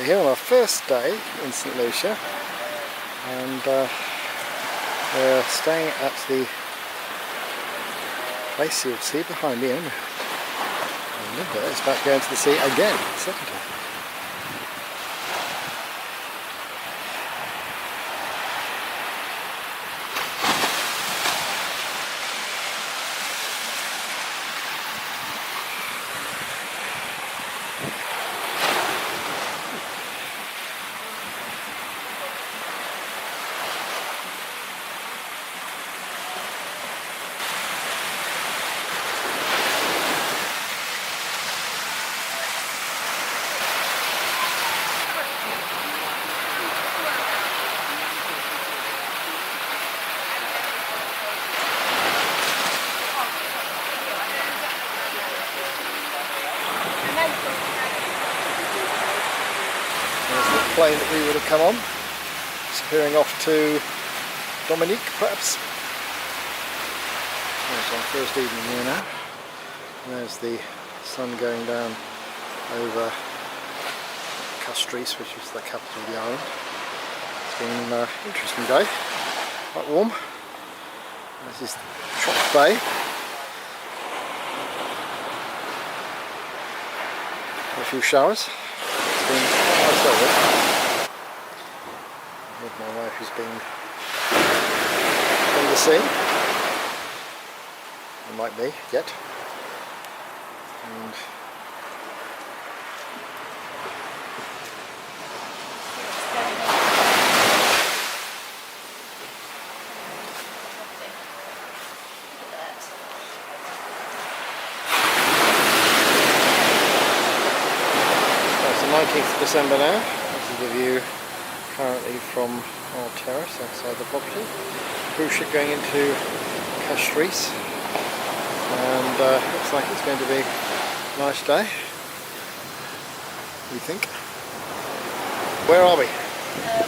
We're here on our first day in St Lucia, and we're staying at the place you'll see behind me. And Linda is about to go into the sea again, second time. Plane that we would have come on, disappearing off to Dominique perhaps. It's our first evening here now. There's the sun going down over Castries, which is the capital of the island. It's been an interesting day, quite warm. This is Chop Bay. A few showers. It's been nice over. With my wife who's been in the sea, unlike me yet, and it's the 19th of December now. This is the view currently from our terrace outside the property. Cruise ship going into Castries, and looks like it's going to be a nice day, we think. Where are we?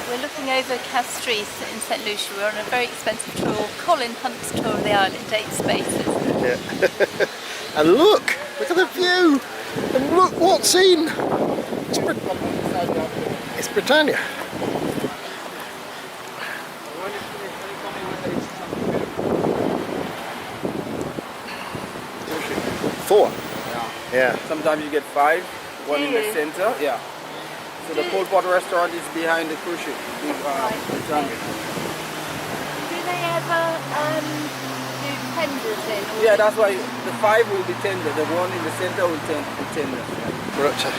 We're looking over Castries in St Lucia. We're on a very expensive tour, Colin Hunt's tour of the island, 8 spaces. Yeah. And look at the view, and look what's in. It's Britannia. 4. Yeah. Sometimes you get 5, one in the center. Yeah. So the cold pot restaurant is behind the cruise ship. Do they ever do tenders in? Yeah, that's why the 5 will be tender. The one in the center will be tender. We're at the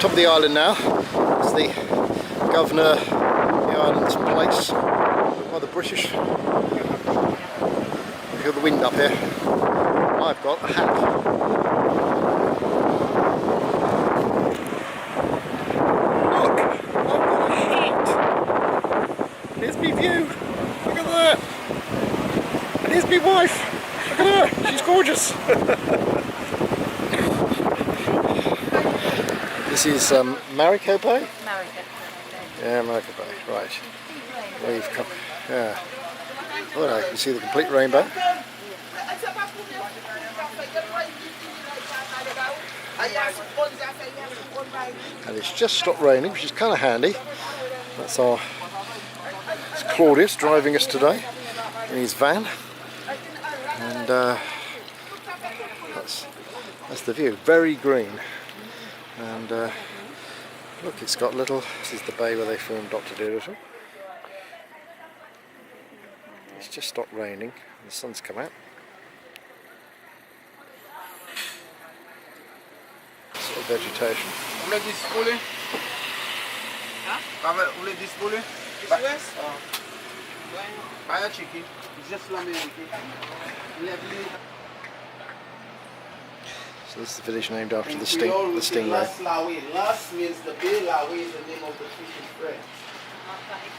top of the island now. It's the governor of the island's place by the British. You feel the wind up here. I've got a hat. Look, I've got a hat. Here's my view. Look at that. And here's my wife. Look at her. She's gorgeous. This is Marico Bay? Yeah, Marico Bay. Right. We've come. Yeah. Oh, no, you can see the complete rainbow. And it's just stopped raining, which is kind of handy. It's Claudius driving us today in his van, and that's the view. Very green, and look, it's got little. This is the bay where they filmed Dr. Dolittle. It's just stopped raining, and the sun's come out. Vegetation. Voulez dispolé? Voulez dispolé? Buy a chicken. Just So this is the village named after the stingray. Las means the bay. Lawe is the name of the fish in French.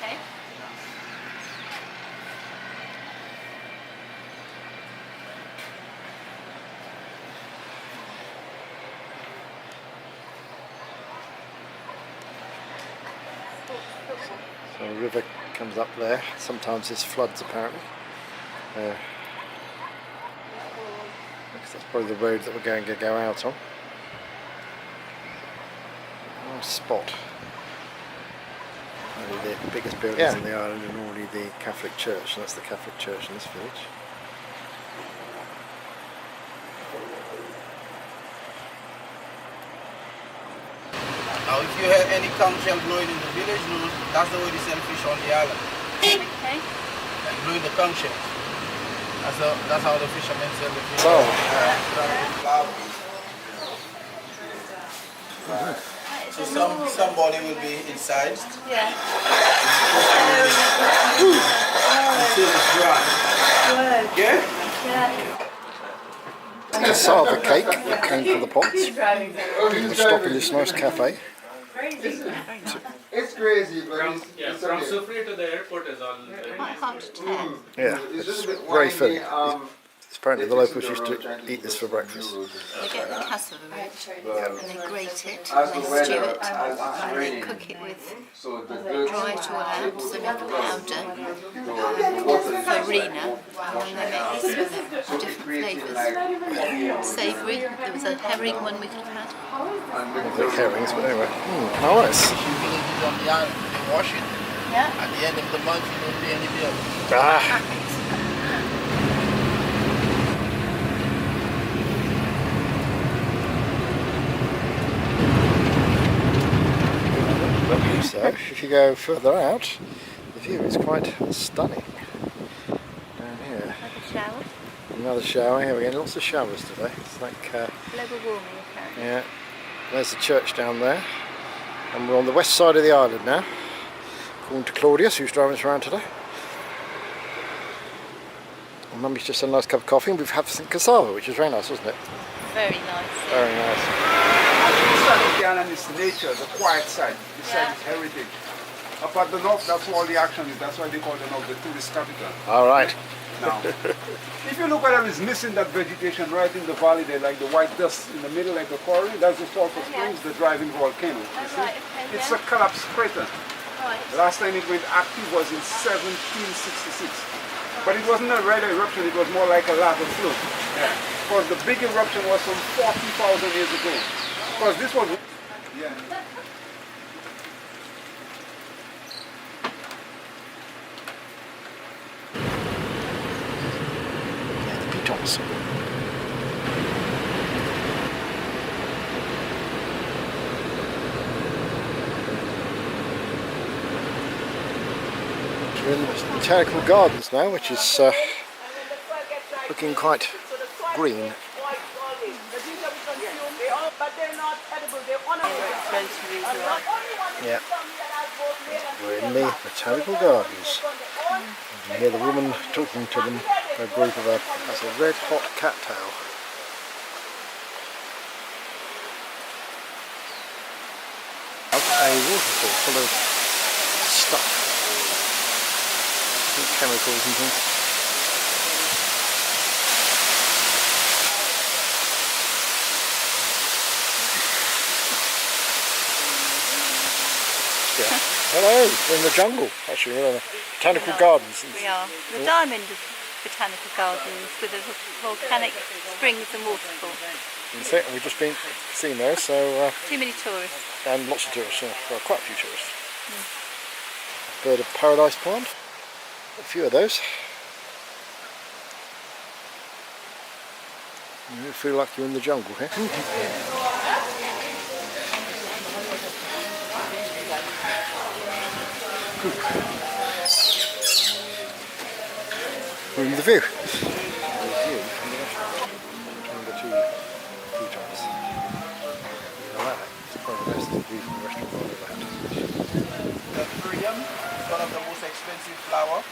Okay. So a river comes up there. Sometimes there's floods apparently. Because that's probably the road that we're going to go out on. Nice spot. The biggest buildings in the island are normally the Catholic Church, and that's the Catholic Church in this village. Now if you have any conch shell blowing in the village, that's the way they sell fish on the island. Okay. Like blowing the conch shells. That's how the fishermen sell the fish. So somebody will be inside. Yeah. Until it's dry. Yeah? Cassava cake that came from the pots. We'll stop in this nice cafe. It's crazy, but from Sufri to the airport is all. Quite hard to tell. Yeah, it's very filling. Apparently the locals used to eat this for breakfast. They get the cassava root and they grate it, and they stew it, and they cook it with, dry it all out, so make a powder, farina, and then they make this with different flavours. Savoury, there was a herring one we could have had. The herrings, but anyway. Nice. Villages on the island, they wash it. Yeah. At the end of the month, you don't pay any bill. So, if you go further out, the view is quite stunning. Down here. Have a shower. Another shower. Here we're getting lots of showers today. It's like, Global warming apparently. yeah, there's the church down there. And we're on the west side of the island now, according to Claudius, who's driving us around today. And Mummy's just had a nice cup of coffee, and we've had some cassava, which is very nice, wasn't it? Very nice. Very nice. The side of the island is nature, the quiet side. This side is heritage. Up at the north, that's where all the action is. That's why they call the north the tourist capital. All right. Now, if you look at them, it's missing that vegetation right in the valley there, like the white dust in the middle, like the quarry. That's the Sulphur Springs, the driving volcano. You see? Right, okay, It's yeah. a collapsed crater. Right. The last time it went active was in 1766. But it wasn't a regular eruption, it was more like a lava flow. Yeah. Because the big eruption was some 40,000 years ago. Because this was... Yeah. The pitons. We're in the Botanical Gardens now, which is looking quite green. Yeah. We're in the Botanical Gardens. You can hear the woman talking to them, a group of her. That's a red hot cattail. A waterfall full of stuff. I think chemicals and things. Yeah. Hello, we're in the jungle, actually, we're in the Botanical Gardens. We are. The Diamond Botanical Gardens with the volcanic springs and waterfall. That's it, and we've just been seeing those, so... Too many tourists. and lots of tourists, well, quite a few tourists. Bird of Paradise Pond, a few of those. You feel like you're in the jungle here. We're in the view. The view from the restaurant. Between the two treetops. I like that. It's probably the best view from the restaurant I've ever had. The Korean is one of the most expensive flower,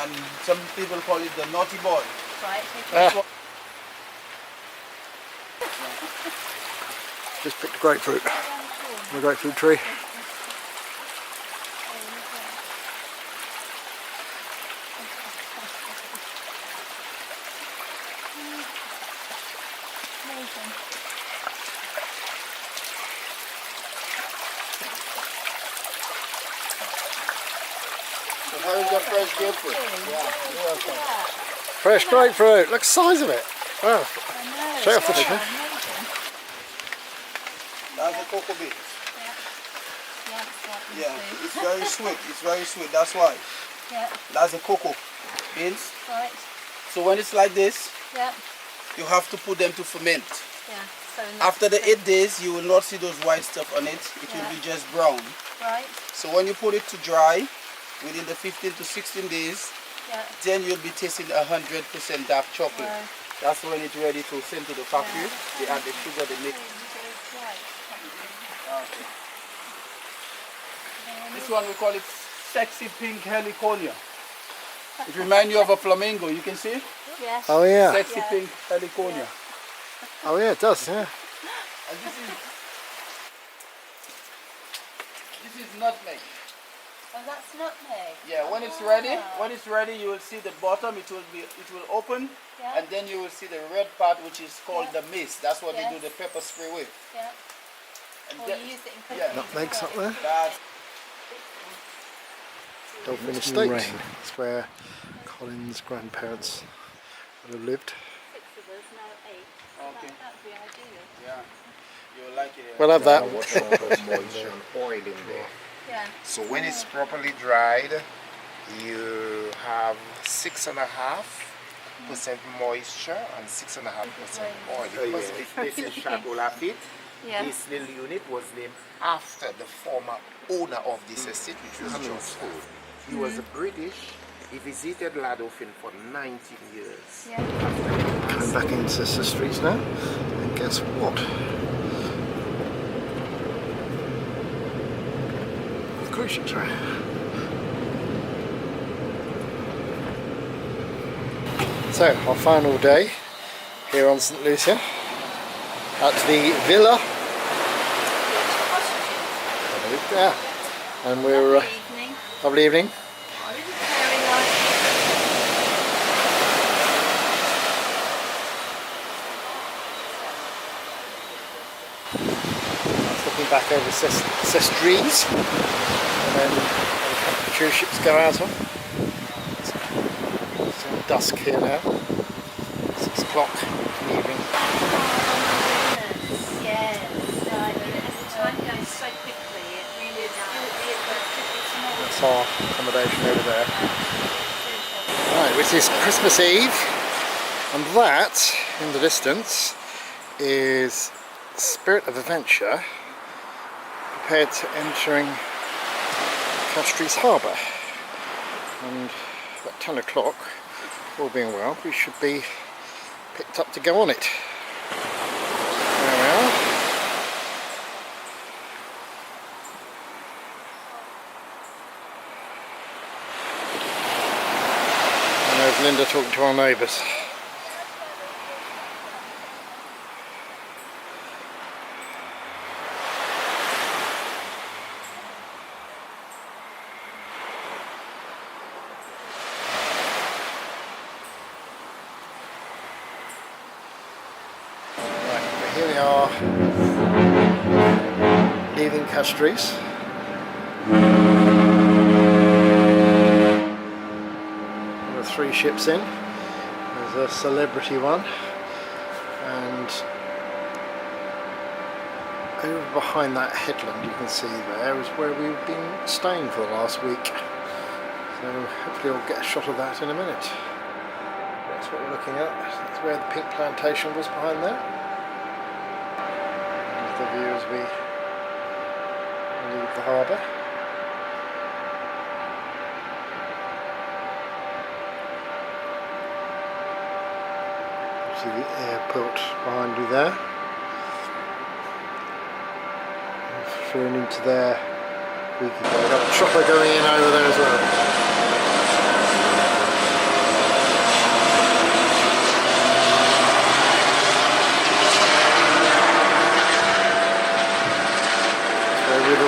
and some people call it the naughty boy. Right, Just picked a grapefruit from the grapefruit tree. So how is the fresh grapefruit? Yeah, you're welcome. Fresh grapefruit, look at the size of it. Wow. Straight off the tree. That's the cocoa beans. Yeah, it's very sweet. It's very sweet. That's why. Yeah. That's the cocoa beans. Right. So when it's like this, Yeah. you have to put them to ferment. Yeah. So After the 8 days, you will not see those white stuff on it. It will be just brown. Right. So when you put it to dry, within the 15 to 16 days, Yeah. then you'll be tasting 100% dark chocolate. Right. That's when it's ready to send to the factory. They add the sugar, they make. Okay. This one we call it sexy pink heliconia. It reminds you of a flamingo. You can see it? Yes. Oh yeah. Sexy pink heliconia. Oh yeah, it does. Yeah. And this is nutmeg. Oh, that's nutmeg. Yeah, when it's ready, you will see the bottom. It will open, Yeah. and then you will see the red part, which is called the mist. That's what they do the pepper spray with. Yeah. And Or then- you use it in cooking. yeah. Nutmeg's up there. That's Dolphin Estate. That's where Colin's grandparents would have lived. 6 of us, now 8. okay. That'd be ideal. Yeah, you'll like it. We'll have that. Moisture and oil in there. Yeah. So when it's properly dried, you have 6.5% moisture and 6.5% oil. Because this is Chateau Lafitte. Yeah. This little unit was named after the former owner of this estate, which was John Ford. He was a British. He visited Ladofin for 19 years. Yeah. Coming back into the streets now, and guess what? The cruise ships are out. So, our final day here on St Lucia at the villa. Yeah, and we're Lovely evening. lovely evening. Very nice. Looking back over Sestrides, and then the cruise ships go out on. It's all dusk here now. 6 o'clock in the evening. Yes. The time goes so quickly. It really is. That's our accommodation over there. Right, which is Christmas Eve, and that in the distance is Spirit of Adventure prepared to entering Castries Harbour, and at 10 o'clock, all being well, we should be picked up to go on it. There we are. And there's Linda talking to our neighbours. Here we are, leaving Castries. There are 3 ships in. There's a Celebrity one, and over behind that headland you can see there is where we've been staying for the last week. So hopefully I'll get a shot of that in a minute. That's what we're looking at. That's where the pink plantation was behind there. The view as we leave the harbour. See the airport behind you there. I've flown into there a week ago. I've got a chopper going in over there as well.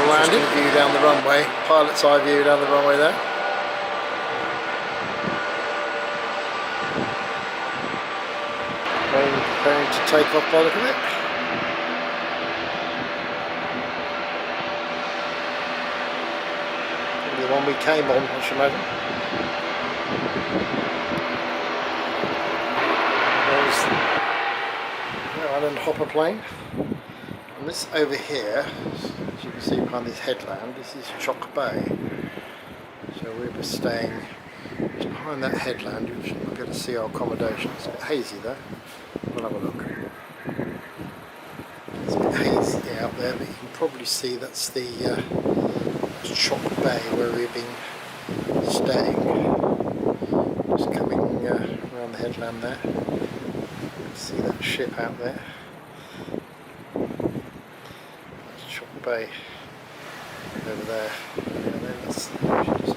Landing view down the runway, pilot's eye view down the runway there. Plane preparing to take off by the look of it. The one we came on, I should imagine. There's the Island Hopper plane. And this over here, as you can see behind this headland, this is Chalk Bay. So we were staying just behind that headland. You should be able to see our accommodation. It's a bit hazy though. We'll have a look. It's a bit hazy out there, but you can probably see that's the Chalk Bay where we've been staying. Just coming around the headland there. See that ship out there. That's Chalk Bay over there. And then let's just